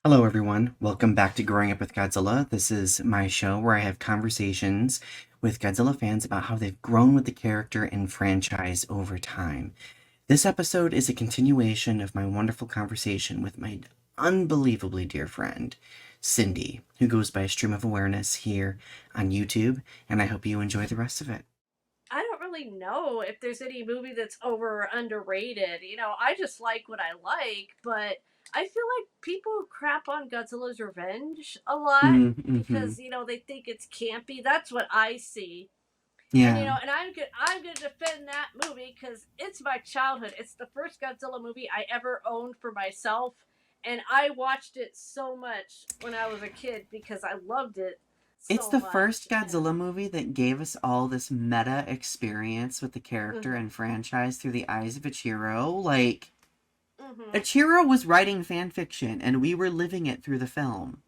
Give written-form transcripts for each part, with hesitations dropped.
Hello, everyone. Welcome back to Growing Up with Godzilla. This is my show where I have conversations with Godzilla fans about how they've grown with the character and franchise over time. This episode is a continuation of my wonderful conversation with my unbelievably dear friend, Cyndi, who goes by StreamofAwareness here on YouTube, and I hope you enjoy the rest of it. I don't really know if there's any movie that's over or underrated. I just like what I like, but I feel like people crap on Godzilla's Revenge a lot Mm-hmm. because they think it's campy. That's what I see. And Yeah. and I'm gonna defend that movie because it's my childhood. It's the first Godzilla movie I ever owned for myself, and I watched it so much when I was a kid because I loved it It's so the much. first Godzilla movie that gave us all this meta experience with the character Mhm. and franchise through the eyes of Ichiro. Like, Mhm. Ichiro was writing fan fiction, and we were living it through the film.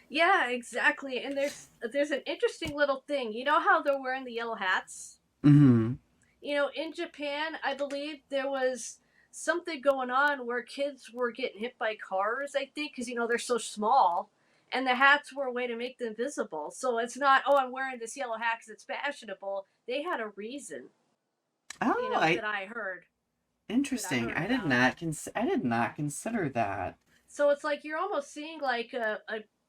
Yeah, exactly. And there's an interesting little thing. You know how they're wearing the yellow hats? Mm-hmm. In Japan, I believe there was something going on where kids were getting hit by cars, I think, because they're so small. And the hats were a way to make them visible. So it's not, oh, I'm wearing this yellow hat because it's fashionable. They had a reason, Oh, I that I heard interesting. about. I did not consider that. So it's like you're almost seeing like a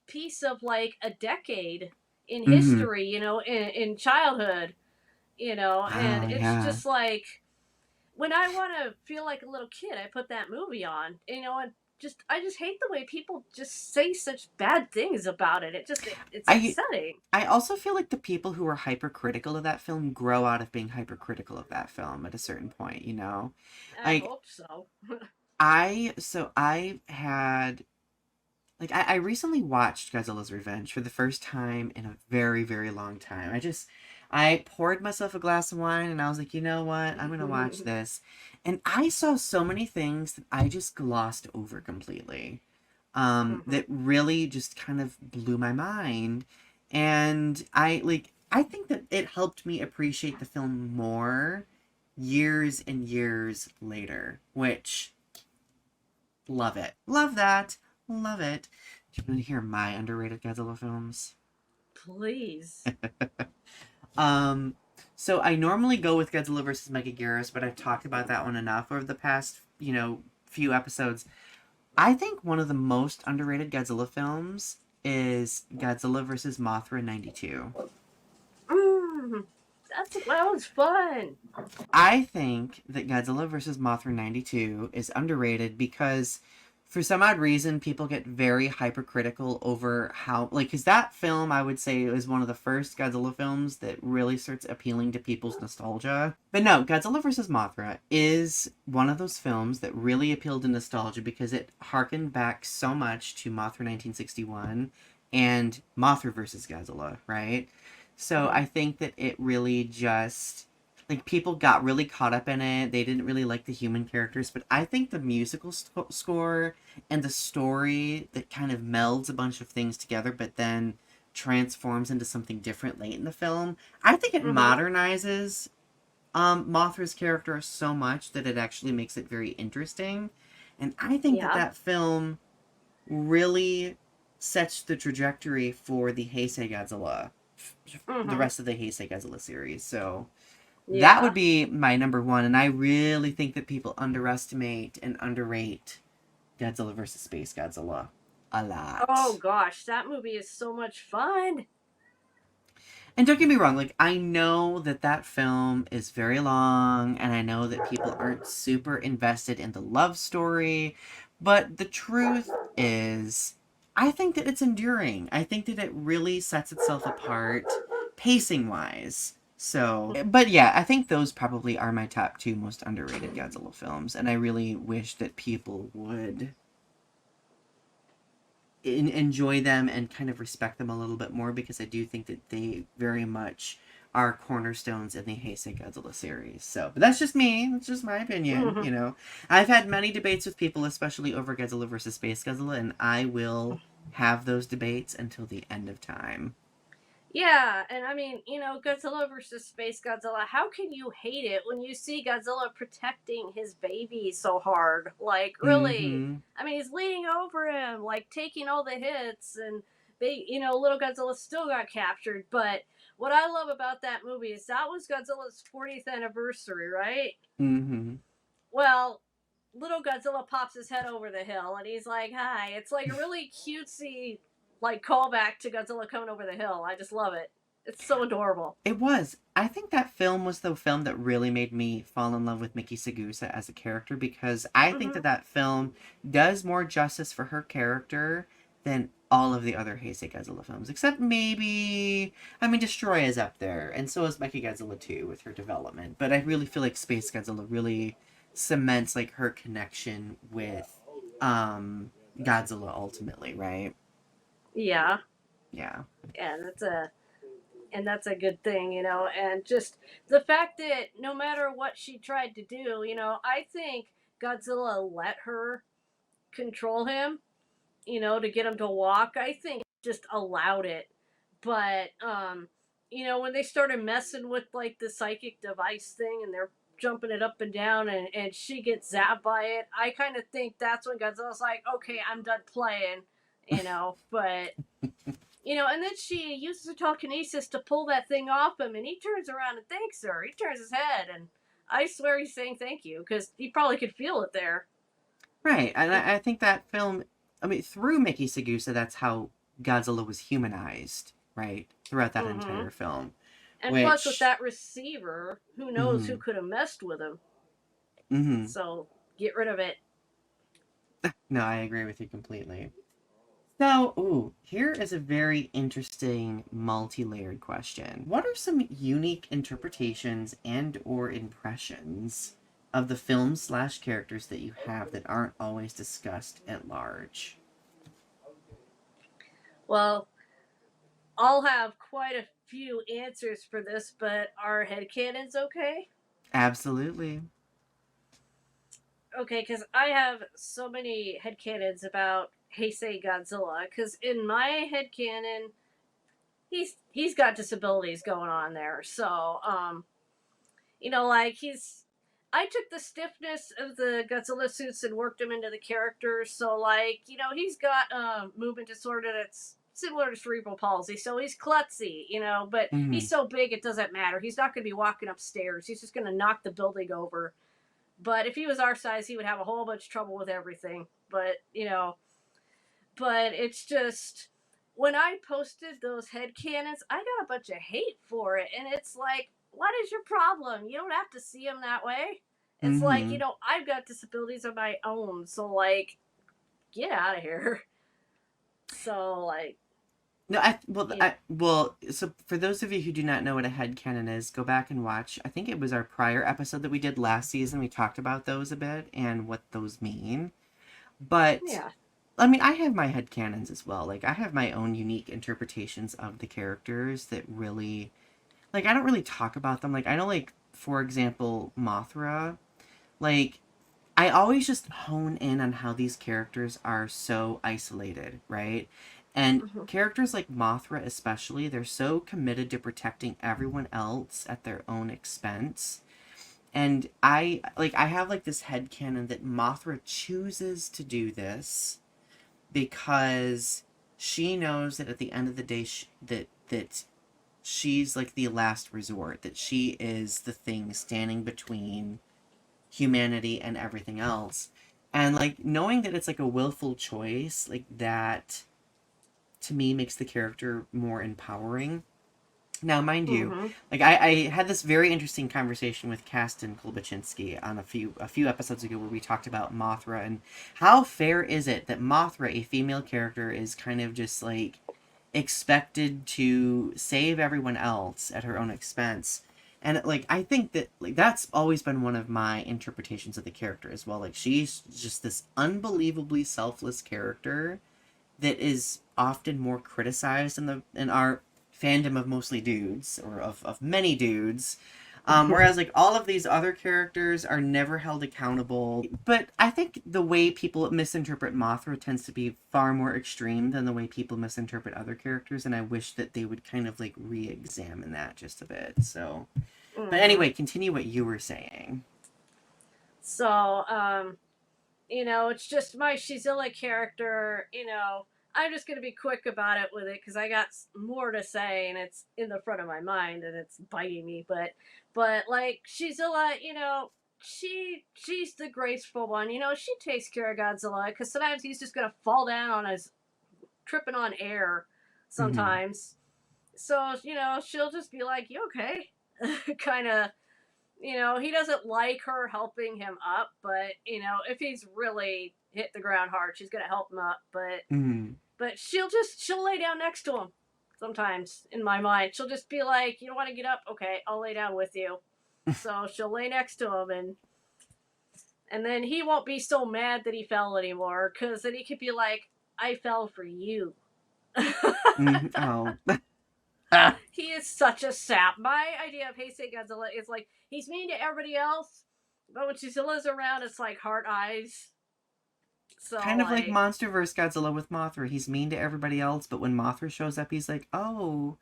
piece of like a decade in Mm-hmm. history, in childhood, and Oh, it's yeah. just like when I want to feel like a little kid, I put that movie on, and just I just hate the way people just say such bad things about it. It's I upsetting. I also feel like the people who are hypercritical of that film grow out of being hypercritical of that film at a certain point, you know? I Like, hope so. I had I recently watched Godzilla's Revenge for the first time in a very, very long time. I poured myself a glass of wine and I was like, you know what? I'm gonna watch this. And I saw so many things that I just glossed over completely. Mhm. That really just kind of blew my mind. And I think that it helped me appreciate the film more years and years later, which love it. Love that. Love it. Do you want to hear my underrated Godzilla films? Please. Um, so I normally go with Godzilla versus Megaguirus, but I've talked about that one enough over the past, few episodes. I think one of the most underrated Godzilla films is Godzilla versus Mothra 92. Mm, that was fun. I think that Godzilla vs. Mothra 92 is underrated because for some odd reason people get very hypercritical over how because that film I would say is one of the first Godzilla films that really starts appealing to people's nostalgia. But no, Godzilla vs. Mothra is one of those films that really appealed to nostalgia because it harkened back so much to Mothra 1961 and Mothra vs. Godzilla, right? So Mhm. I think that it really just people got really caught up in it. They didn't really like the human characters, but I think the musical score and the story that kind of melds a bunch of things together, but then transforms into something different late in the film. I think it Mhm. modernizes Mothra's character so much that it actually makes it very interesting. And I think that Yeah. that film really sets the trajectory for the Heisei Godzilla, the Mhm. rest of the Heisei Godzilla series. So that would Yeah. be my number one, and I really think that people underestimate and underrate Godzilla versus Space Godzilla a Oh lot. gosh, that movie is so much fun. And don't get me wrong, I know that that film is very long, and I know that people aren't super invested in the love story, but the truth is, I think that it's enduring. I think that it really sets itself apart, pacing wise. So, but yeah, I think those probably are my top two most underrated Godzilla films, and I really wish that people would enjoy them and kind of respect them a little bit more because I do think that they very much are cornerstones in the Heisei Godzilla series. So, but that's just me. That's just my opinion. Mhm. I've had many debates with people, especially over Godzilla versus Space Godzilla, and I will have those debates until the end of time. Yeah, and I mean, Godzilla versus Space Godzilla, how can you hate it when you see Godzilla protecting his baby so hard? Like, really? Mm-hmm. I mean, he's leaning over him, like taking all the hits, and little Godzilla still got captured. But what I love about that movie is that was Godzilla's 40th anniversary, right? Mm-hmm. Well, little Godzilla pops his head over the hill and he's like, "Hi." It's like a really cutesy, like, callback to Godzilla coming over the hill. I just love it. It's so adorable. It was. I think that film was the film that really made me fall in love with Miki Sagusa as a character, because I think Hmm. that that film does more justice for her character than all of the other Heisei Godzilla films, except maybe, I mean, Destroy is up there, and so is Mechagodzilla 2 with her development. But I really feel like Space Godzilla really cements like her connection with Godzilla ultimately, right? Yeah, Yeah. and that's a good thing, and just the fact that no matter what she tried to do, I think Godzilla let her control him, to get him to walk. I think just allowed it. But when they started messing with like the psychic device thing and they're jumping it up and down and she gets zapped by it, I kind of think that's when Godzilla's like, okay, I'm done playing, but and then she uses her telekinesis to pull that thing off him and he turns around and thanks her. He turns his head and I swear he's saying thank you because he probably could feel it there. Right, and And I think that film, I mean, through Miki Sagusa, that's how Godzilla was humanized, right, throughout that mm-hmm. entire film. And plus, with Which, that receiver, who knows who mm-hmm, could have messed with him? mm-hmm. So get rid of it. No, I agree with you completely. So, ooh, here is a very interesting multi-layered question. What are some unique interpretations and or impressions of the film slash characters that you have that aren't always discussed at large? Well, I'll have quite a few answers for this, but are headcanons okay? Absolutely. Okay, because I have so many headcanons about Heisei Godzilla. Because in my headcanon, he's got disabilities going on there. So, like I took the stiffness of the Godzilla suits and worked him into the character. So, like, he's got movement disorder that's similar to cerebral palsy. So he's klutzy, but Mm-hmm. he's so big it doesn't matter. He's not going to be walking upstairs. He's just going to knock the building over. But if he was our size, he would have a whole bunch of trouble with everything. But it's just when I posted those head cannons, I got a bunch of hate for it, and it's like, what is your problem? You don't have to see them that way. It's like, Mm-hmm. I've got disabilities of my own, so like, get out of here. So like, No, yeah. so for those of you who do not know what a headcanon is, go back and watch. I think it was our prior episode that we did last season. We talked about those a bit and what those mean. But Yeah. I mean, I have my headcanons as well. Like I have my own unique interpretations of the characters that really, like, I don't really talk about them. Like I know, like, for example, Mothra, like, I always just hone in on how these characters are so isolated, right? And Mhm. characters like Mothra, especially, they're so committed to protecting everyone else at their own expense. And I have like this headcanon that Mothra chooses to do this because she knows that at the end of the day, that she's like the last resort, that she is the thing standing between humanity and everything else. And like knowing that it's like a willful choice, like that to me makes the character more empowering. Now, mind you, Mhm. like I had this very interesting conversation with Kasten Klobuchinski on a few episodes ago where we talked about Mothra and how fair is it that Mothra, a female character, is kind of just like expected to save everyone else at her own expense. And like I think that like that's always been one of my interpretations of the character as well. Like she's just this unbelievably selfless character that is often more criticized in our fandom of mostly dudes, or of many dudes, Whereas like all of these other characters are never held accountable. But I think the way people misinterpret Mothra tends to be far more extreme than the way people misinterpret other characters, and I wish that they would kind of like re-examine that just a bit. So, but Mhm. anyway, continue what you were saying. So, it's just my Shizilla character. I'm just gonna be quick about it with it because I got more to say, and it's in the front of my mind, and it's biting me. But like Shizilla, she's the graceful one. She takes care of Godzilla because sometimes he's just gonna fall down on his tripping on air. Mm-hmm. Sometimes, so she'll just be like, "You okay?" kind of. He doesn't like her helping him up, but if he's really hit the ground hard, she's gonna help him up. But Mm-hmm. but she'll lay down next to him. Sometimes in my mind, she'll just be like, "You don't want to get up? Okay, I'll lay down with you." So she'll lay next to him, and then he won't be so mad that he fell anymore, because then he could be like, "I fell for you." Mm-hmm. Oh. Ah. He is such a sap. My idea of Heisei Godzilla is like he's mean to everybody else, but when Godzilla's around, it's like heart eyes. So Kind of like like, MonsterVerse Godzilla with Mothra. He's mean to everybody else, but when Mothra shows up, he's like, "Oh,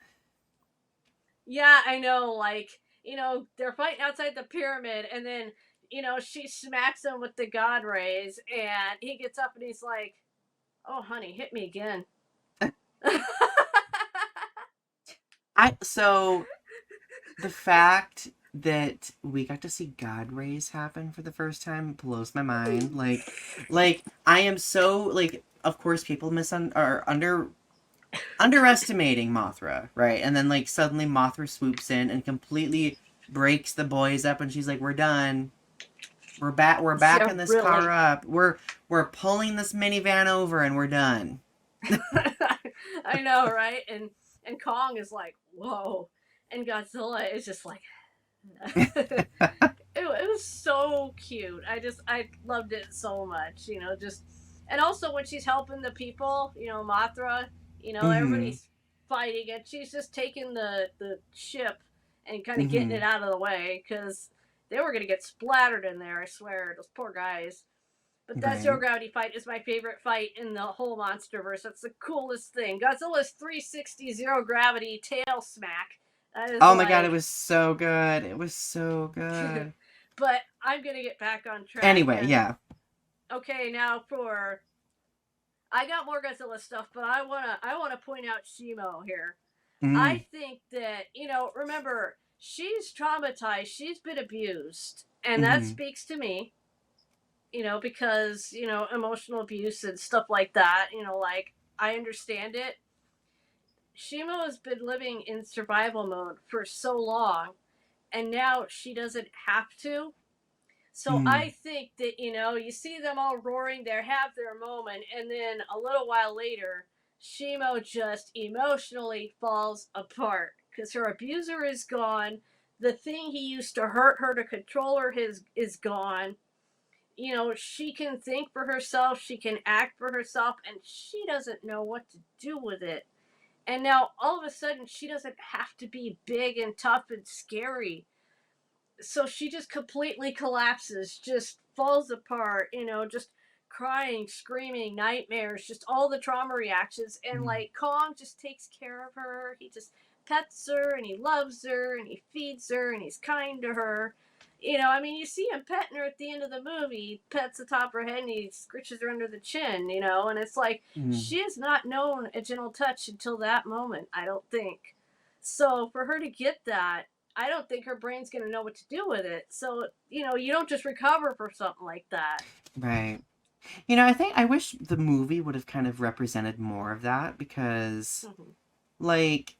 yeah, I know. Like, they're fighting outside the pyramid, and then she smacks him with the God rays, and he gets up and he's like, "Oh, honey, hit me again." I." So the fact that we got to see God rays happen for the first time blows my mind. Like I am so like. Of course, people are underestimating Mothra, right? And then like suddenly Mothra swoops in and completely breaks the boys up, and she's like, "We're done. We're back. We're Yeah, backing this car really. up. We're pulling this minivan over, and we're done." I know, right? And Kong is like, "Whoa," and Godzilla is just like, it was so cute. I loved it so much. Just and also when she's helping the people, Mothra, Mm-hmm. everybody's fighting and she's just taking the ship and kind of getting Mm-hmm. it out of the way because they were gonna get splattered in there. I swear, those poor guys. But that zero Right. gravity fight is my favorite fight in the whole MonsterVerse. That's the coolest thing. Godzilla's 360 zero gravity tail smack. That is Oh my god, it like, was so good. It was so good. but I'm gonna get back on track. Anyway, And yeah. okay, now for I got more Godzilla stuff, but I wanna point out Shimo here. Mm. I think that remember she's traumatized. She's been abused, and that Mm-hmm. speaks to me. Because emotional abuse and stuff like that. Like I understand it. Shimo has been living in survival mode for so long, and now she doesn't have to. So Mm. I think that you see them all roaring, they have their moment, and then a little while later, Shimo just emotionally falls apart because her abuser is gone. The thing he used to hurt her to control her is gone. She can think for herself, she can act for herself, and she doesn't know what to do with it. And now all of a sudden, she doesn't have to be big and tough and scary. So she just completely collapses, just falls apart, just crying, screaming, nightmares, just all the trauma reactions. And Mm. like Kong just takes care of her. He just pets her and he loves her and he feeds her and he's kind to her. I mean, you see him petting her at the end of the movie. He pets the top of her head and he scritches her under the chin, and it's like Mm. she has not known a gentle touch until that moment, I don't think. So for her to get that, I don't think her brain's going to know what to do with it. So, you don't just recover for something like that. Right. I wish the movie would have kind of represented more of that because, Mm-hmm. like,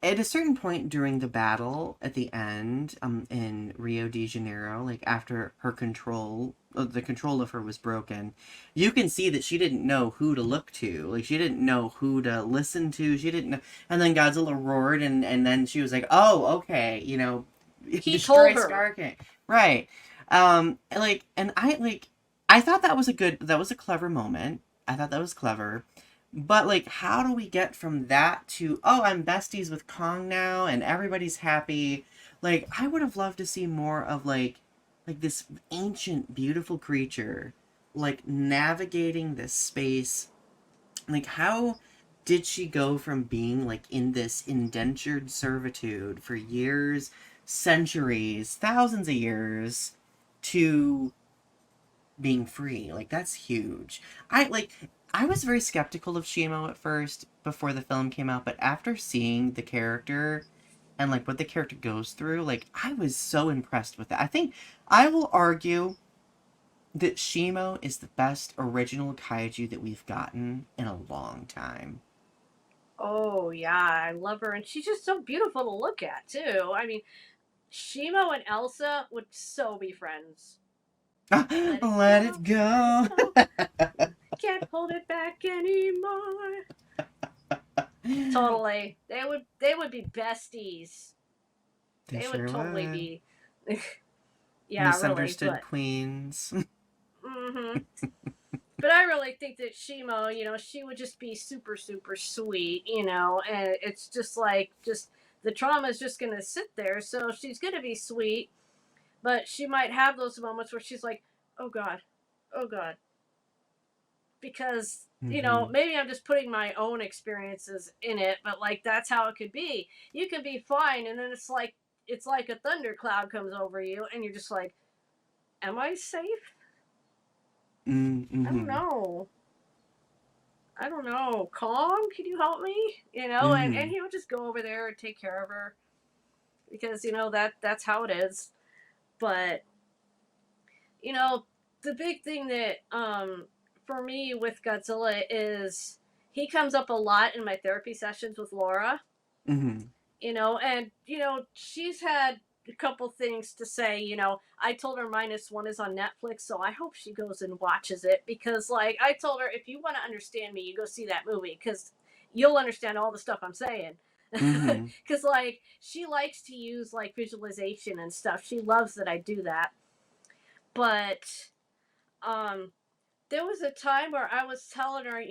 at a certain point during the battle at the end, in Rio de Janeiro, like after the control of her was broken, you can see that she didn't know who to look to. Like she didn't know who to listen to. She didn't know. And then Godzilla roared, and then she was like, "Oh, okay, He destroy told her. Scar King." Right. I thought that was a clever moment. I thought that was clever. But like, how do we get from that to, oh, I'm besties with Kong now and everybody's happy? Like, I would have loved to see more of like this ancient, beautiful creature, like navigating this space. Like, how did she go from being like in this indentured servitude for years, centuries, thousands of years, to being free? Like, that's huge. I was very skeptical of Shimo at first before the film came out, but after seeing the character and like what the character goes through, like I was so impressed with it. I think I will argue that Shimo is the best original kaiju that we've gotten in a long time. Oh yeah, I love her, and she's just so beautiful to look at too. I mean, Shimo and Elsa would so be friends. Let it Let go, it let it go. go. Can't hold it back anymore. Totally. They would be besties. They They would sure totally would. be. Yeah, really. Misunderstood But queens. mhm. But I really think that Shimo, she would just be super super sweet, and it's just like just the trauma is just going to sit there, so she's going to be sweet, but she might have those moments where she's like, "Oh god. Oh god." Because Hmm. maybe I'm just putting my own experiences in it, but like that's how it could be. You can be fine, and then it's like a thundercloud comes over you, and you're just like, "Am I safe? I don't Mm-hmm. know. I don't know. Kong, can you help me?" And Mm-hmm. he would just go over there and take care of her because that's how it is. But you know, the big thing that for me with Godzilla is he comes up a lot in my therapy sessions with Laura. Mm-hmm. And she's had a couple things to say. I told her Minus One is on Netflix, so I hope she goes and watches it because, like, I told her if you want to understand me, you go see that movie because you'll understand all the stuff I'm saying. Mm-hmm. Because like she likes to use like visualization and stuff. She loves that I do that. But um there was a time where I was telling her,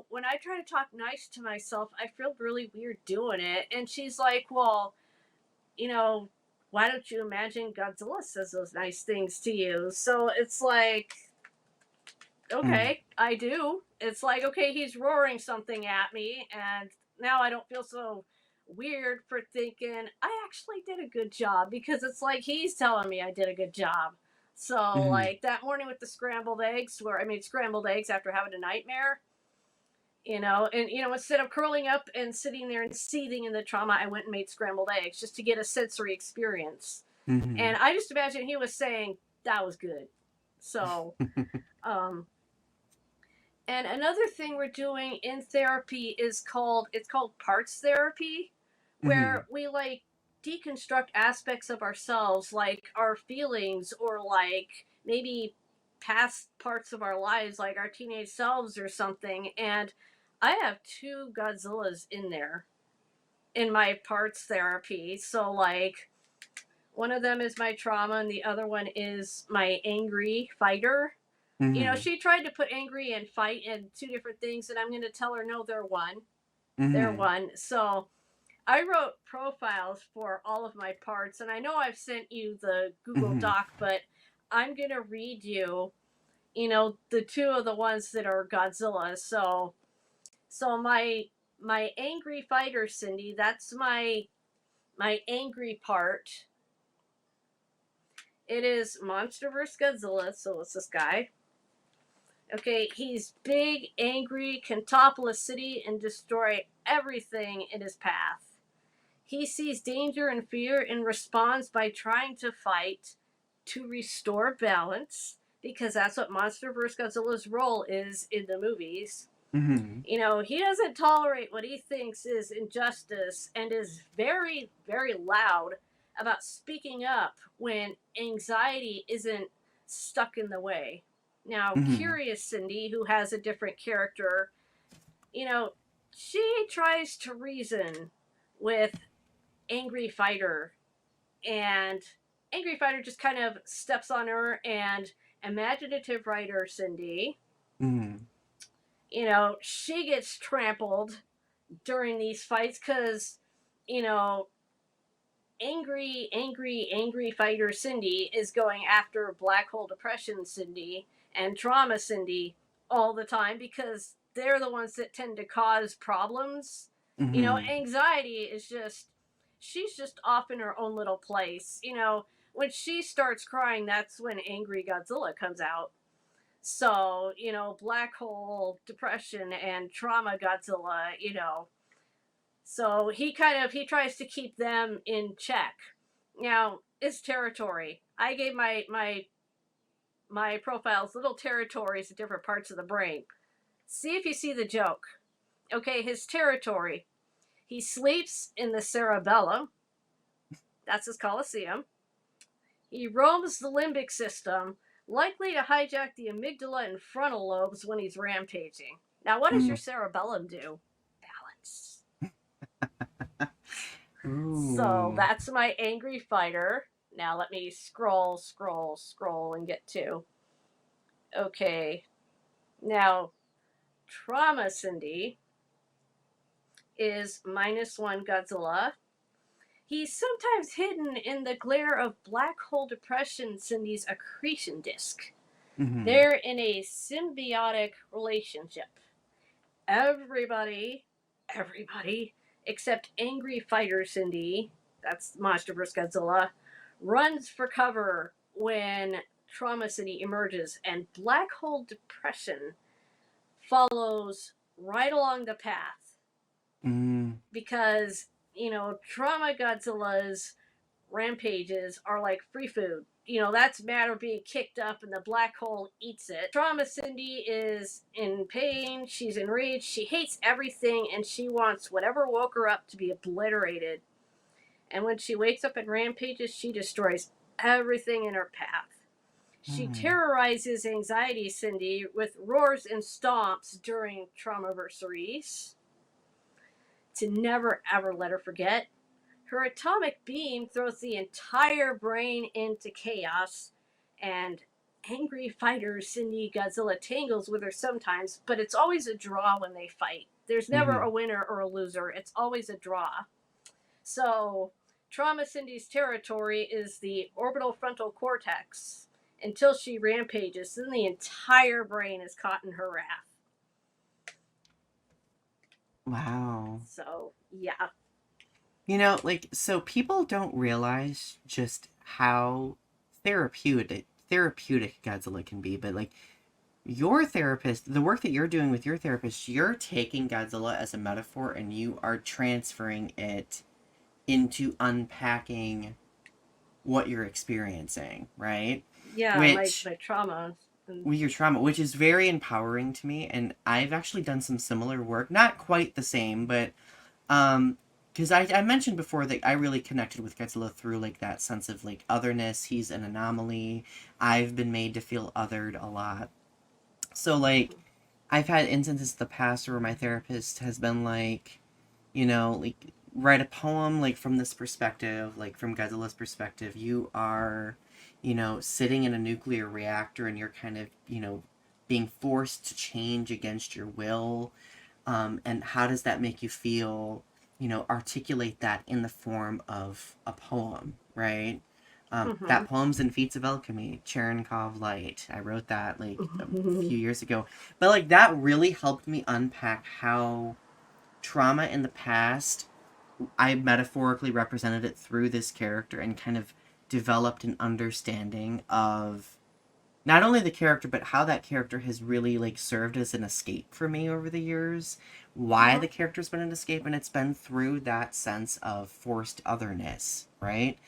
when I try to talk nice to myself, I feel really weird doing it. And she's like, well, you know, why don't you imagine Godzilla says those nice things to you? So it's like, Mm-hmm. okay, I do. It's like, okay, he's roaring something at me, and now I don't feel so weird for thinking I actually did a good job because it's like he's telling me I did a good job. So, Mm-hmm. like that morning with the scrambled eggs, where I made scrambled eggs after having a nightmare, and instead of curling up and sitting there and seething in the trauma, I went and made scrambled eggs just to get a sensory experience. Mm-hmm. And I just imagine he was saying that was good. So, um, and another thing we're doing in therapy is called parts therapy, Mm-hmm. where we like deconstruct aspects of ourselves, like our feelings or like maybe past parts of our lives, like our teenage selves or something. And I have two Godzillas in there in my parts therapy. So like one of them is my trauma and the other one is my angry fighter. Mm-hmm. She tried to put angry and fight in two different things, and I'm going to tell her no, they're one. They're Mm-hmm. one. So I wrote profiles for all of my parts, and I know I've sent you the Google Mm-hmm. Doc, but I'm going to read you, the two of the ones that are Godzilla. So my angry fighter, Cyndi, that's my angry part. It is Monster vs. Godzilla, so it's this guy. Okay, he's big, angry, can topple a city and destroy everything in his path. He sees danger and fear and responds by trying to fight to restore balance, because that's what Monster vs. Godzilla's role is in the movies. Mm-hmm. He doesn't tolerate what he thinks is injustice and is very, very loud about speaking up when anxiety isn't stuck in the way. Now, Mm-hmm. Curious Cyndi, who has a different character, you know, she tries to reason with Angry Fighter, and Angry Fighter just kind of steps on her, and imaginative writer Cyndi, Mm-hmm. she gets trampled during these fights because, you know, angry fighter Cyndi is going after black hole depression Cyndi and trauma Cyndi all the time because they're the ones that tend to cause problems. You know, Mm-hmm. anxiety is just, she's just off in her own little place. You know, when she starts crying, that's when Angry Godzilla comes out. So, you know, black hole depression and trauma Godzilla, you know, so he tries to keep them in check. Now, it's territory. I gave my profiles little territories at different parts of the brain. See if you see the joke. Okay, his territory. He sleeps in the cerebellum. That's his coliseum. He roams the limbic system, likely to hijack the amygdala and frontal lobes when he's rampaging. Now, what does your cerebellum do? Balance. So Ooh. that's my angry fighter. Now let me scroll, and get to. Okay. Now, trauma Cyndi is -1 Godzilla. He's sometimes hidden in the glare of black hole depression Cyndi's accretion disk. Mm-hmm. They're in a symbiotic relationship. Everybody, everybody, except angry fighter Cyndi, that's Monster vs. Godzilla, runs for cover when Trauma City emerges, and Black Hole Depression follows right along the path Mm. because, you know, Trauma Godzilla's rampages are like free food. You know, that's matter being kicked up and the black hole eats it. Trauma Cyndi is in pain, she's enraged, she hates everything, and she wants whatever woke her up to be obliterated. And when she wakes up and rampages, she destroys everything in her path. She Mm. terrorizes Anxiety Cyndi with roars and stomps during Traumaversaries to never ever let her forget. Her atomic beam throws the entire brain into chaos, and angry fighter Cyndi Godzilla tangles with her sometimes, but it's always a draw when they fight. There's never Mm-hmm. a winner or a loser, it's always a draw. So, Trauma Cyndi's territory is the orbital frontal cortex until she rampages, then the entire brain is caught in her wrath. Wow. So, yeah. You know, like, so people don't realize just how therapeutic Godzilla can be, but like your therapist, the work that you're doing with your therapist, you're taking Godzilla as a metaphor and you are transferring it into unpacking what you're experiencing, right? Yeah, Which my trauma. And, with your trauma, which is very empowering to me, and I've actually done some similar work, not quite the same, but because I mentioned before that I really connected with Godzilla through like that sense of like otherness. He's an anomaly. I've been made to feel othered a lot. So like I've had instances in the past where my therapist has been like, like write a poem like from this perspective, like from Godzilla's perspective. You are, sitting in a nuclear reactor and you're kind of, being forced to change against your will. And how does that make you feel? Articulate that in the form of a poem, right? That poem's in Feats of Alchemy, Cherenkov Light. I wrote that like a few years ago. But like that really helped me unpack how trauma in the past, I metaphorically represented it through this character and kind of developed an understanding of not only the character but how that character has really like served as an escape for me over the years, why the character's been an escape, and it's been through that sense of forced otherness, right?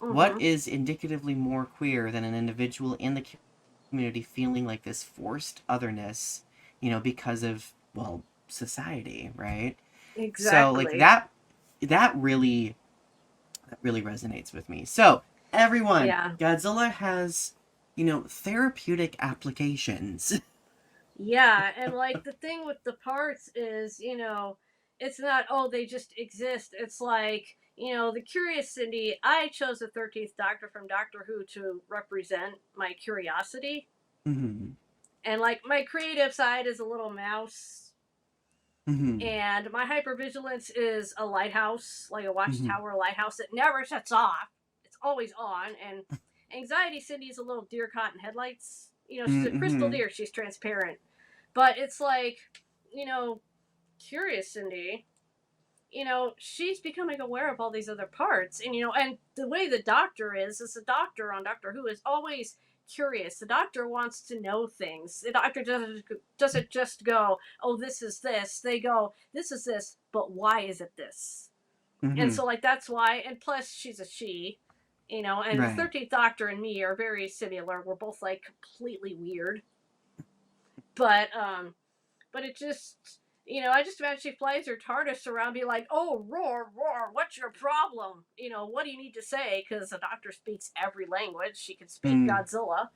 What is indicatively more queer than an individual in the community feeling like this forced otherness, because of, well, society, right? So like Exactly. that really resonates with me. So everyone, Yeah. Godzilla has, therapeutic applications. Yeah, and like the thing with the parts is, you know, it's not, oh, they just exist. It's like, you know, the curious Cyndi, I chose the 13th Doctor from Doctor Who to represent my curiosity. Mm-hmm. And like my creative side is a little mouse. Mm-hmm. And my hypervigilance is a lighthouse, like a Mm-hmm. watchtower lighthouse that never shuts off. It's always on. And anxiety Cindy's a little deer caught in headlights. You know, she's a crystal Mm-hmm. deer. She's transparent. But it's like, you know, curious Cindy, you know, she's becoming aware of all these other parts. And, you know, and the way the doctor is the doctor on Doctor Who is always curious. The doctor wants to know things. The doctor doesn't just go, oh, this is this. They go, this is this, but why is it this? And Mm-hmm. so, like, that's why. And plus, she's a she, you know, and the Right. 13th Doctor and me are very similar. We're both, like, completely weird. But, but it just, you know, I just imagine she flies her TARDIS around, be like, "Oh, roar, roar! What's your problem? You know, what do you need to say?" Because the Doctor speaks every language. She can speak Mm. Godzilla,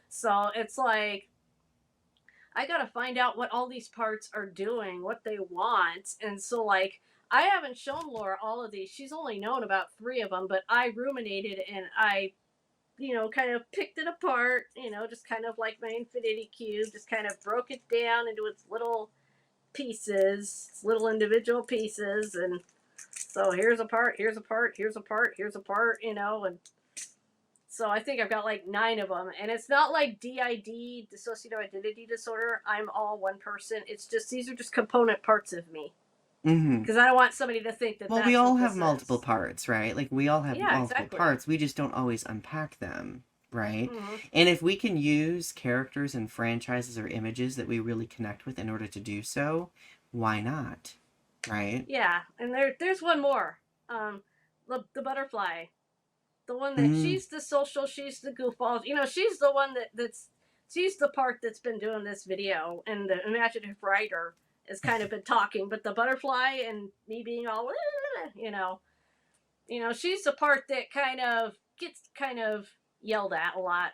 so it's like I gotta find out what all these parts are doing, what they want, and so like I haven't shown Laura all of these. She's only known about 3 of them, but I ruminated and I, you know, kind of picked it apart. You know, just kind of like my infinity cube, just kind of broke it down into its little pieces, little individual pieces, and so here's a part, here's a part, here's a part, here's a part, you know, and so I think I've got like 9 of them, and it's not like DID, dissociative identity disorder. I'm all one person. It's just these are just component parts of me Mm-hmm. because I don't want somebody to think that Well, we that's all what have this multiple is. parts, right? Like we all have Yeah, multiple exactly. parts. We just don't always unpack them, right? Mm-hmm. And if we can use characters and franchises or images that we really connect with in order to do so, why not? Right? Yeah, and there's one more. Um, the butterfly, the one that Mm. she's the social, she's the goofball. You know, she's the one that's she's the part that's been doing this video, and the imaginative writer has kind of been talking. But the butterfly and me being all, you know, she's the part that kind of gets kind of yelled at a lot.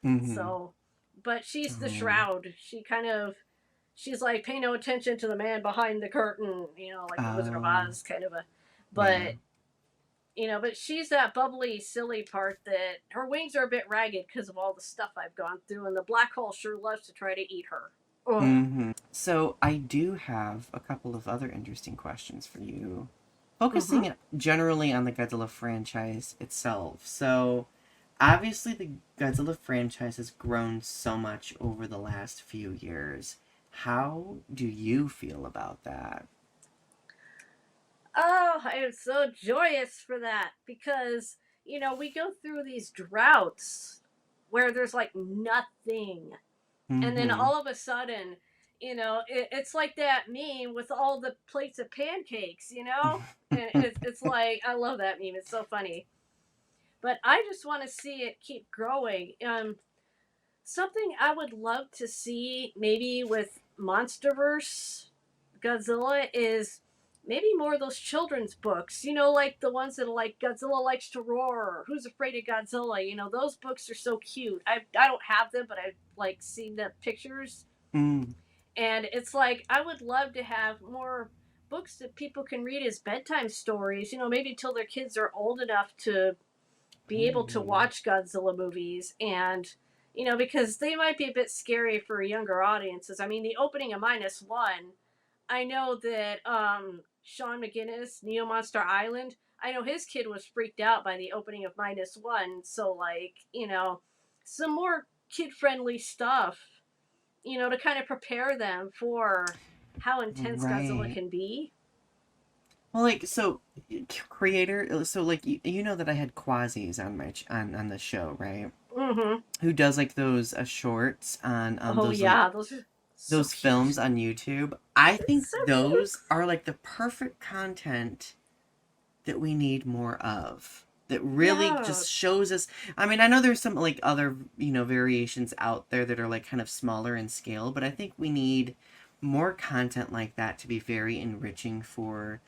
Mm-hmm. So, but she's the Oh. shroud. She's like, pay no attention to the man behind the curtain. You know, like the Wizard of Oh. Oz kind of a. Yeah. But you know, but she's that bubbly, silly part that her wings are a bit ragged because of all the stuff I've gone through, and the black hole sure loves to try to eat her. Ugh. Mm-hmm. So I do have a couple of other interesting questions for you, Mm-hmm. focusing generally on the Godzilla franchise itself. So obviously, the Godzilla franchise has grown so much over the last few years. How do you feel about that? Oh, I am so joyous for that because, you know, we go through these droughts where there's like nothing. And then Mm-hmm. all of a sudden, you know, it's like that meme with all the plates of pancakes, you know? And it's like, I love that meme. It's so funny. But I just want to see it keep growing. Something I would love to see maybe with MonsterVerse Godzilla is maybe more of those children's books, you know, like the ones that are like Godzilla Likes to Roar, or Who's Afraid of Godzilla. You know, those books are so cute. I don't have them, but I've like seen the pictures, Mm. and it's like I would love to have more books that people can read as bedtime stories. You know, maybe until their kids are old enough to be able to Ooh. watch Godzilla movies, and you know, because they might be a bit scary for younger audiences. I mean, the opening of Minus One, I know that Sean McGinnis, Neo Monster Island, I know his kid was freaked out by the opening of Minus One. So like, you know, some more kid friendly stuff, you know, to kind of prepare them for how intense Godzilla Right. can be. Well, like so, creator. So like you know that I had Quasies on on the show, right? Mm-hmm. Who does like those shorts on Oh those like yeah, those are so those films cute. on YouTube. I think It's so cute. those are like the perfect content that we need more of. That really just Yes. shows us. I mean, I know there's some like other, variations out there that are like kind of smaller in scale, but I think we need more content like that to be very enriching for,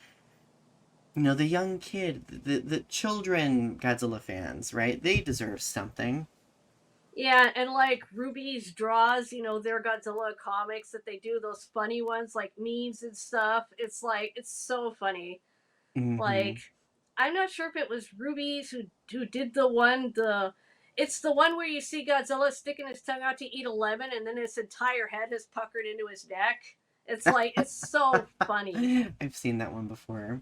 the young kid, the children Godzilla fans, right? They deserve something. Yeah, and like Ruby's draws, you know, their Godzilla comics that they do, those funny ones like memes and stuff. It's like it's so funny. Mm-hmm. Like I'm not sure if it was Ruby's who did the it's the one where you see Godzilla sticking his tongue out to eat 11 and then his entire head is puckered into his neck It's like, it's so funny. I've seen that one before.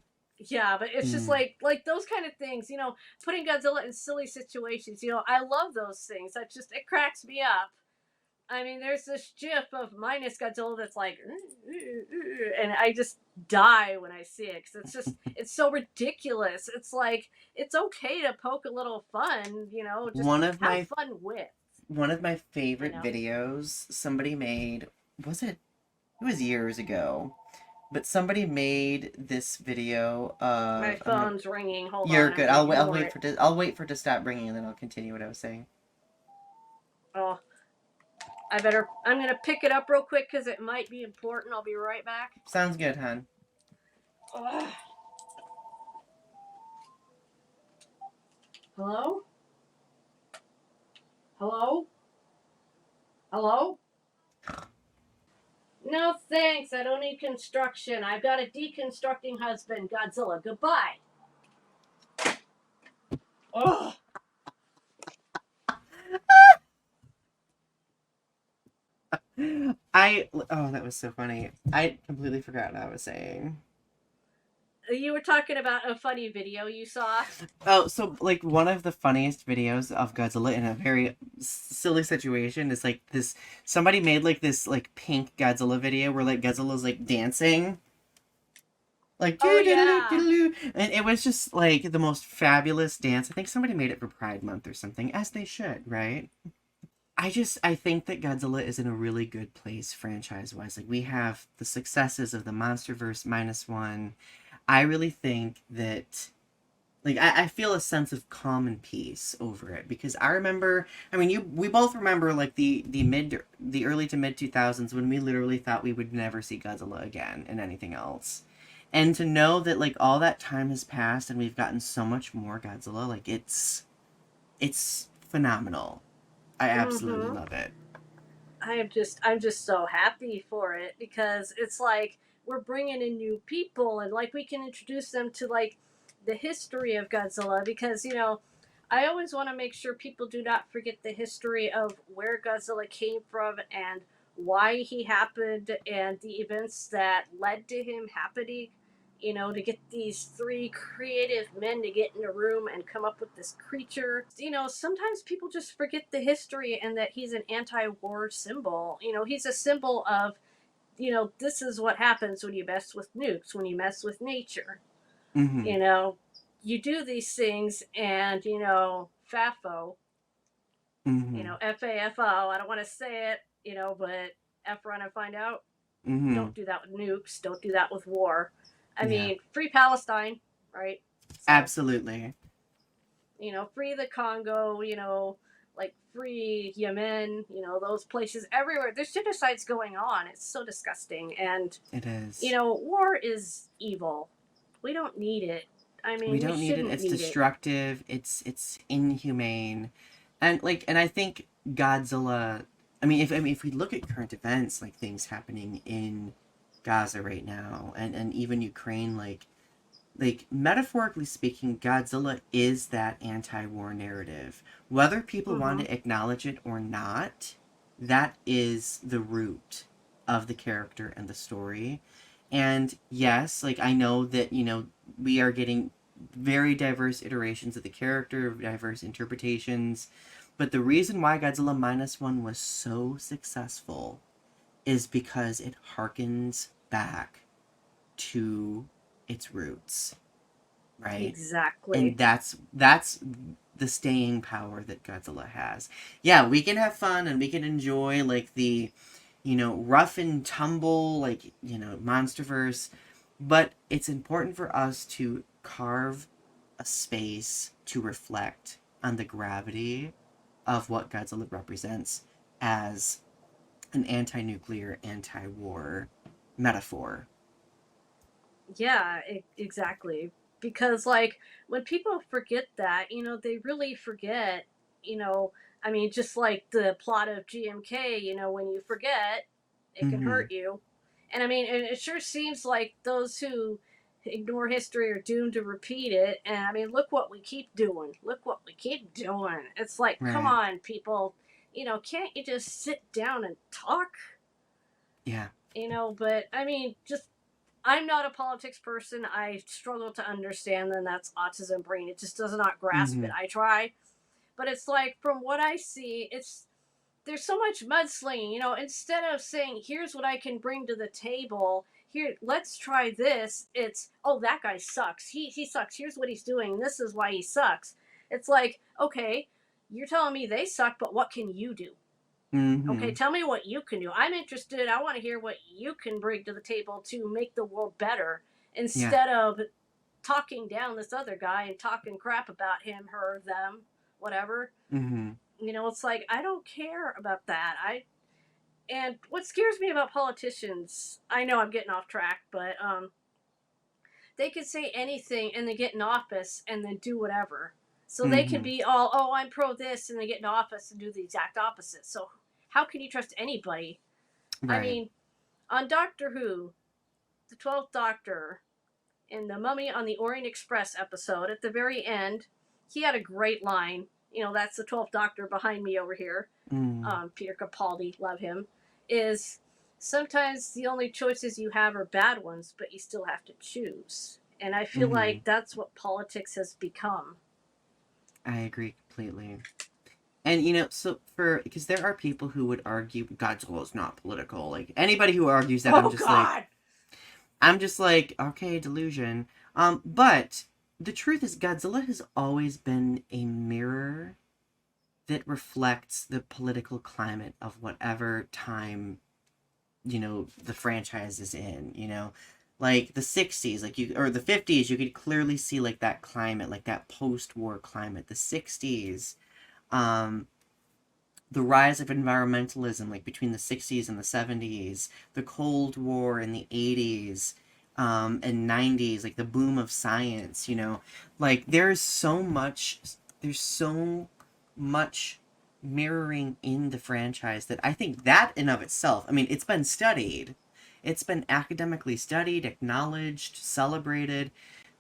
Yeah, but it's just Mm. like those kind of things, putting Godzilla in silly situations. I love those things. That just it cracks me up. I mean, there's this GIF of minus Godzilla that's like, and I just die when I see it because it's so ridiculous. It's like it's okay to poke a little fun, just One of have my fun with, one of my you favorite know. videos somebody made, was it was years ago, but somebody made this video My of, I'm gonna, phone's ringing. Hold you're on, I'm good. gonna I'll ignore wait it. I'll wait for it to stop ringing and then I'll continue what I was saying. Oh, I'm gonna pick it up real quick because it might be important. I'll be right back. Sounds good, hon. Ugh. Hello? Hello? Hello? No thanks, I don't need construction. I've got a deconstructing husband, Godzilla. Goodbye. Ugh. Oh, that was so funny. I completely forgot what I was saying. You were talking about a funny video you saw. Oh, so like one of the funniest videos of Godzilla in a very silly situation is like this. Somebody made like this like pink Godzilla video where like Godzilla's like dancing, like Oh doo doo doo yeah. doo doo, and it was just like the most fabulous dance. I think somebody made it for Pride Month or something, as they should, right? I think that Godzilla is in a really good place franchise wise. Like we have the successes of the MonsterVerse minus one. I really think that like I feel a sense of calm and peace over it because I remember, I mean, we both remember like the early to mid 2000s when we literally thought we would never see Godzilla again and anything else. And to know that like all that time has passed and we've gotten so much more Godzilla, like it's phenomenal. I absolutely Mm-hmm. love it. I'm just so happy for it because it's like we're bringing in new people and like we can introduce them to like the history of Godzilla because I always want to make sure people do not forget the history of where Godzilla came from and why he happened and the events that led to him happening. To get these three creative men to get in a room and come up with this creature. Sometimes people just forget the history and that he's an anti war symbol. He's a symbol of, this is what happens when you mess with nukes, when you mess with nature. Mm-hmm. You know, you do these things and, FAFO, Mm-hmm. FAFO, I don't want to say it, but F run and find out. Mm-hmm. Don't do that with nukes. Don't do that with war. I Yeah. mean, free Palestine, right? So, Absolutely. free the Congo, like free Yemen, those places everywhere. There's genocides going on. It's so disgusting. And, It is. war is evil. We don't need it. I We mean, we don't need it. shouldn't It's need it. destructive. It's inhumane, and I think Godzilla. I mean, if we look at current events, like things happening in Gaza right now, and even Ukraine, like metaphorically speaking, Godzilla is that anti-war narrative. Whether people want Mm-hmm. to acknowledge it or not, that is the root of the character and the story. And yes, like I know that, we are getting very diverse iterations of the character, diverse interpretations, but the reason why Godzilla minus one was so successful is because it harkens back to its roots, right? And Exactly. that's the staying power that Godzilla has. Yeah, we can have fun and we can enjoy like the rough and tumble like, MonsterVerse, but it's important for us to carve a space to reflect on the gravity of what Godzilla represents as an anti-nuclear, anti-war metaphor. Yeah, exactly. Because like when people forget that, they really forget, you know, I mean just like the plot of GMK, when you forget, it can Mm-hmm. hurt you. And I mean, and it sure seems like those who ignore history are doomed to repeat it. And I mean, look what we keep doing. Look what we keep doing. It's like, come Right. on, people. Can't you just sit down and talk? Yeah. But I mean, just I'm not a politics person. I struggle to understand them. That's autism brain. It just does not grasp it. Mm-hmm. I try, but it's like from what I see, it's there's so much mudslinging. Instead of saying, "Here's what I can bring to the table. Here, let's try this." It's, "Oh, that guy sucks. He sucks. Here's what he's doing. This is why he sucks." It's like, okay, you're telling me they suck, but what can you do? Okay, Mm-hmm. tell me what you can do. I'm interested. I want to hear what you can bring to the table to make the world better Yeah. instead of talking down this other guy and talking crap about him, her, them, whatever. Mm-hmm. It's like I don't care about that. I and what scares me about politicians, I know I'm getting off track, but they can say anything and they get in office and then do whatever. So they can Mm-hmm. be all, "Oh, I'm pro this," and they get in office and do the exact opposite. So how can you trust anybody? I Right. mean, on Doctor Who, the 12th Doctor, in the Mummy on the Orient Express episode, at the very end, he had a great line. That's the 12th Doctor behind me over here. Mm. Peter Capaldi, love him. Is sometimes the only choices you have are bad ones, but you still have to choose. And I feel Mm-hmm. like that's what politics has become. I agree completely. And so because there are people who would argue Godzilla is not political. Like anybody who argues that, Oh God! I'm just like, okay, delusion. But the truth is, Godzilla has always been a mirror that reflects the political climate of whatever time the franchise is in. Like the 60s, or the 50s, you could clearly see like that climate, like that post-war climate. The 60s, um the rise of environmentalism, like between the 60s and the 70s, the Cold War in the 80s, and 90s, like the boom of science, like there's so much mirroring in the franchise that I think that in of itself, I mean, it's been studied. It's been academically studied, acknowledged, celebrated.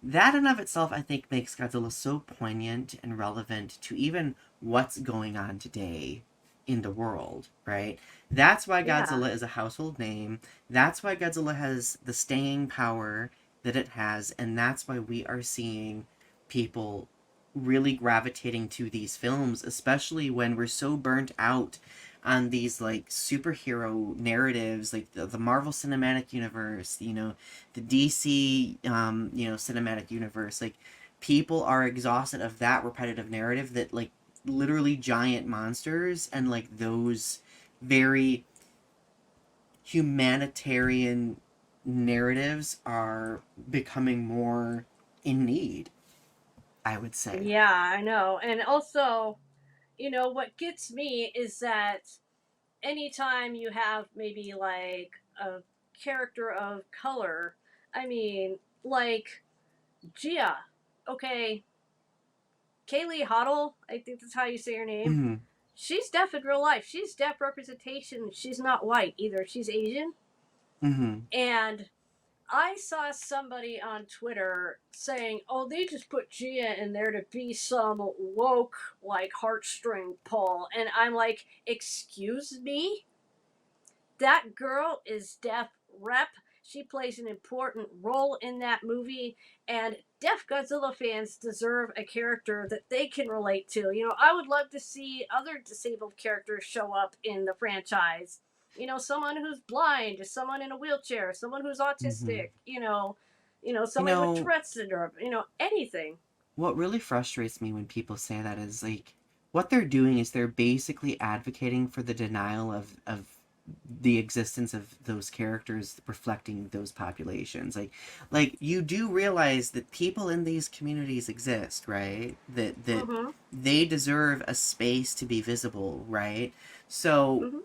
That in of itself, I think, makes Godzilla so poignant and relevant to even what's going on today in the world, right? That's why Yeah, Godzilla is a household name. That's why Godzilla has the staying power that it has, and that's why we are seeing people really gravitating to these films, especially when we're so burnt out on these like superhero narratives, like the Marvel Cinematic Universe, the DC, cinematic universe. Like people are exhausted of that repetitive narrative that like literally giant monsters and like those very humanitarian narratives are becoming more in need, I would say. yeah, I know. And also, what gets me is that anytime you have maybe like a character of color, I mean, like Gia, okay, Kaylee Hoddle, I think that's how you say her name. Mm-hmm. She's deaf in real life. She's deaf representation. She's not white either. She's Asian. Mm-hmm. And I saw somebody on Twitter saying, "Oh, they just put Gia in there to be some woke, like, heartstring pull." And I'm like, "Excuse me? That girl is deaf rep. She plays an important role in that movie, and deaf Godzilla fans deserve a character that they can relate to. I would love to see other disabled characters show up in the franchise. Someone who's blind, someone in a wheelchair, someone who's Mm-hmm. autistic, You somebody with know, Tourette's syndrome, anything. what really frustrates me when people say that is like what they're doing is they're basically advocating for the denial of the existence of those characters reflecting those populations. Like you do realize that people in these communities exist, right? That Mm-hmm. they deserve a space to be visible, right? So Mm-hmm.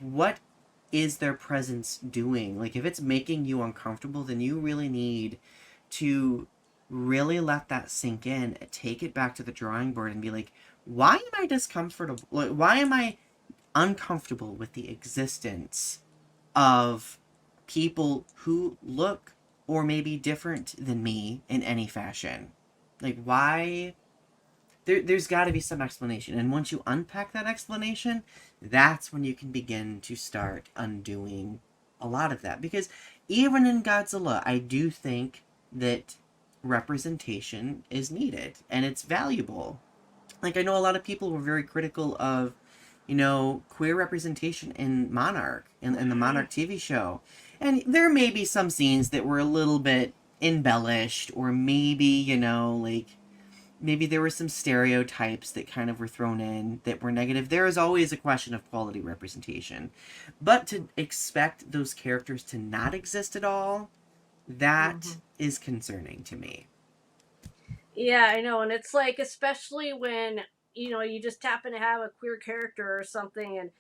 what is their presence doing? Like if it's making you uncomfortable, then you really need to really let that sink in, take it back to the drawing board and be like, why am I discomfortable? Like, why am I uncomfortable with the existence of people who look or maybe different than me in any fashion? Like, why? There's got to be some explanation. And once you unpack that explanation, that's when you can begin to start undoing a lot of that, because even in Godzilla, I do think that representation is needed and it's valuable. Like, I know a lot of people were very critical of, queer representation in Monarch, in the Monarch TV show. And there may be some scenes that were a little bit embellished, or maybe, like, maybe there were some stereotypes that kind of were thrown in that were negative. There is always a question of quality representation. But to expect those characters to not exist at all, that Hmm. is concerning to me. Yeah, I know, and it's like, especially when you just happen to have a queer character or something,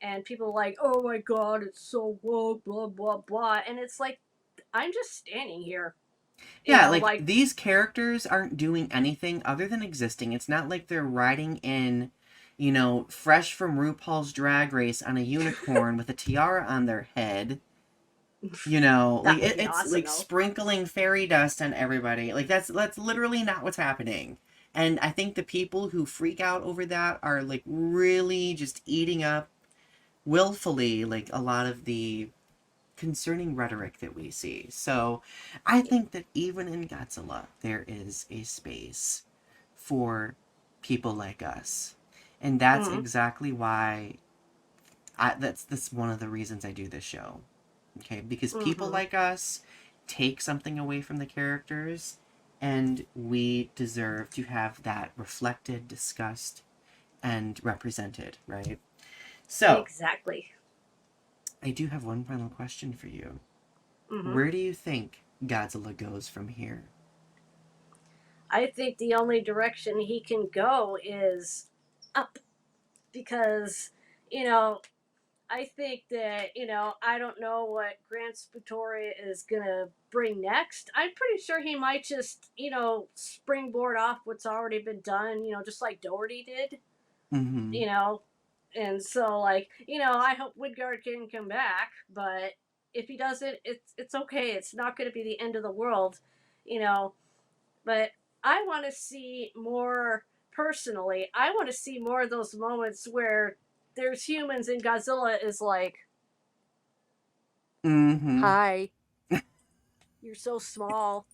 and people are like, oh my god, it's so woke, blah blah blah, and it's like, I'm just standing here, Yeah, like, like, these characters aren't doing anything other than existing. It's not like they're riding in, fresh from RuPaul's Drag Race on a unicorn with a tiara on their head. Like, that would be it's awesome like though. sprinkling fairy dust on everybody. Like, that's literally not what's happening. And I think the people who freak out over that are, like, really just eating up willfully, like, a lot of the concerning rhetoric that we see. So I think that even in Godzilla, there is a space for people like us. And that's Hmm. exactly why that's one of the reasons I do this show. Okay, because people Hmm. like us take something away from the characters, and we deserve to have that reflected, discussed, and represented, right? So, Exactly. I do have one final question for you. Hmm. Where do you think Godzilla goes from here? I think the only direction he can go is up, because you know I think that, I don't know what Grant Spatoria is going to bring next. I'm pretty sure he might just, springboard off what's already been done, just like Doherty did, Mm-hmm. you know. And so, like, I hope Widgard can come back, but if he doesn't, it's okay. It's not going to be the end of the world, you know. But I want to see more, personally. I want to see more of those moments where there's humans and Godzilla is like, Mm-hmm. hi, you're so small,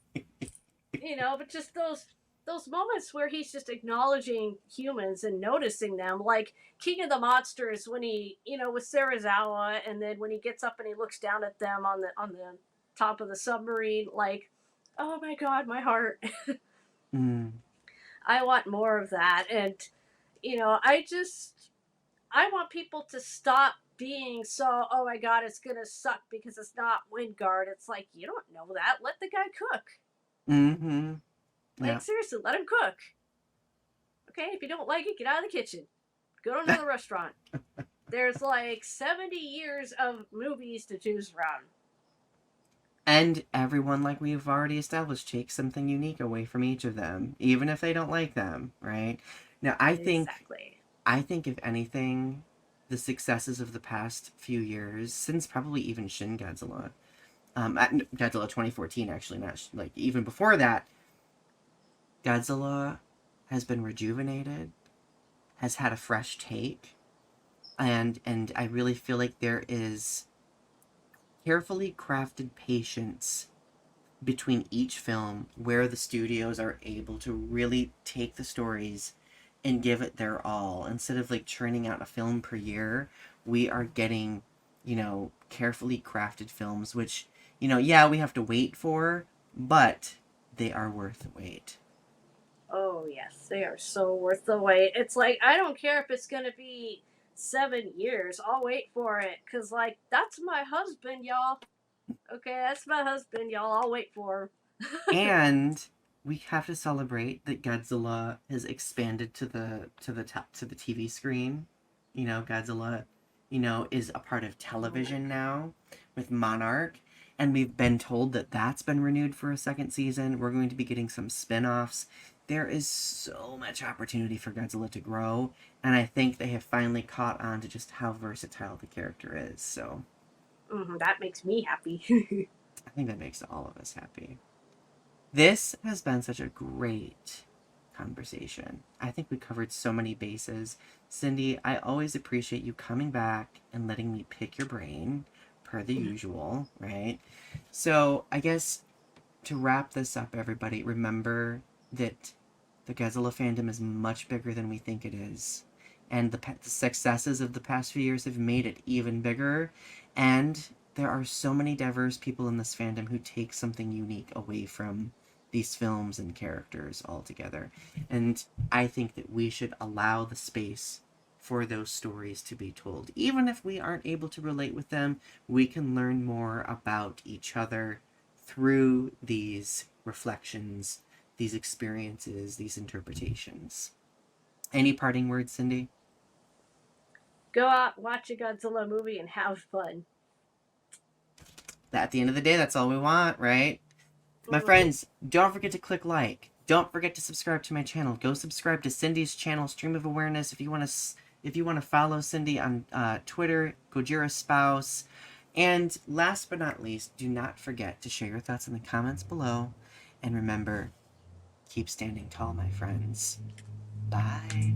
but just those moments where he's just acknowledging humans and noticing them, like King of the Monsters, when he, with Sarazawa, and then when he gets up and he looks down at them on the top of the submarine, like, oh my god, my heart. Mm. I want more of that. And I want people to stop being so, oh my god, it's gonna suck because it's not Wingard. It's like, you don't know that. Let the guy cook. Mm-hmm. Like, Yeah. seriously, let him cook. Okay, if you don't like it, get out of the kitchen. Go to another restaurant. There's like 70 years of movies to choose from. And everyone, like we've already established, takes something unique away from each of them, even if they don't like them, right? Now, Exactly. I think if anything, the successes of the past few years, since probably even Shin Godzilla, Godzilla 2014, actually, not like even before that, Godzilla has been rejuvenated, has had a fresh take, and I really feel like there is carefully crafted patience between each film where the studios are able to really take the stories and give it their all. Instead of like churning out a film per year, we are getting, carefully crafted films, which, yeah, we have to wait for, but they are worth the wait. Oh, yes, they are so worth the wait. It's like, I don't care if it's going to be 7 years. I'll wait for it. Because, like, that's my husband, y'all. Okay, that's my husband, y'all. I'll wait for him. And we have to celebrate that Godzilla has expanded to the TV screen. Godzilla, is a part of television now with Monarch, and we've been told that that's been renewed for a second season. We're going to be getting some spin-offs. There is so much opportunity for Godzilla to grow, and I think they have finally caught on to just how versatile the character is. So That makes me happy. I think that makes all of us happy. This has been such a great conversation. I think we covered so many bases. Cyndi, I always appreciate you coming back and letting me pick your brain. per the usual, right? So I guess to wrap this up, everybody, remember that the Godzilla fandom is much bigger than we think it is. And the successes of the past few years have made it even bigger. And there are so many diverse people in this fandom who take something unique away from these films and characters altogether. And I think that we should allow the space for those stories to be told. Even if we aren't able to relate with them, we can learn more about each other through these reflections, these experiences, these interpretations. Any parting words, Cyndi? Go out, watch a Godzilla movie, and have fun. At the end of the day, that's all we want, right? My Mm-hmm. friends, don't forget to click like. Don't forget to subscribe to my channel. Go subscribe to Cyndi's channel, Stream of Awareness. If you want to follow Cyndi on Twitter, Gojira Spouse. And last but not least, do not forget to share your thoughts in the comments below. And remember, keep standing tall, my friends. Bye.